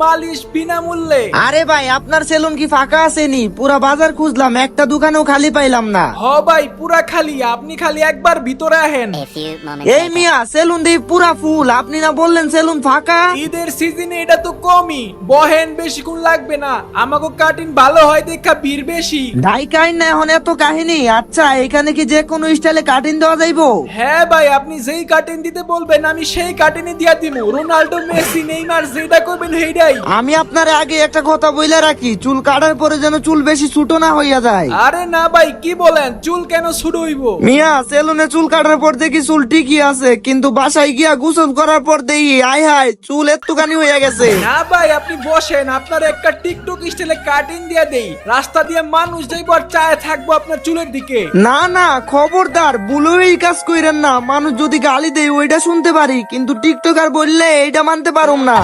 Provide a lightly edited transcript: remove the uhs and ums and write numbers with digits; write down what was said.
মালিশ বিনামূল্যে। আরে ভাই আপনার সেলুন কি ফাঁকা আসেনি? পুরা বাজার খুঁজলাম, একটা দোকানেও খালি পাইলাম না। হ ভাই পুরা খালি, আপনি খালি একবার ভিতরে আহেন। এই মিয়া সেলুন দিয়ে পুরা ফুল, আপনি না বললেন সেলুন ফাঁকা? ঈদের সিজনে এটা তো কমই, বহেন বেশিক্ষণ লাগবে না, আমাকে কাটিং ভালো হয় দেখা ভিড় বেশি। ঢাইকাইন না এখন এত কাহিনী? আচ্ছা এখানে কি যে কোনো স্টাইলে কাটিং দেওয়া যাইবো? হ্যাঁ ভাই, আপনি যেই কাটিং দিতে বলবেন আমি সেই কাটিংই দিয়া দিব। রোনাল্ডো, মেসি, নেইমার যেটা করবেন সেইটাই। আমি আপনার আগে একটা কথা বইলা রাখি, চুল কাটার পরে যেন চুল বেশি ছোট না হইয়া যায়। আরে না ভাই, কি বলেন, চুল কেন ছোট হইব? মিয়া সেলুনে চুল কাটার পর দেখি চুল ঠিকই আছে, কিন্তু বাসায় গিয়া গোসল করার পর দেখি আয় হায় চুল একটুখানি হইয়া গেছে। না ভাই আপনি বসেন, আপনার একটা টিকটক স্টাইলে কাটিং দিয়া দেই, রাস্তা দিয়ে মানুষ যাইব আর চায় থাকবো আপনার চুলের দিকে। না না খবরদার, বুলোই কাজ কইরেন না। মানুষ যদি গালি দেয় ওইটা শুনতে পারি, কিন্তু টিকটকার বললে এইটা মানতে পারুম না।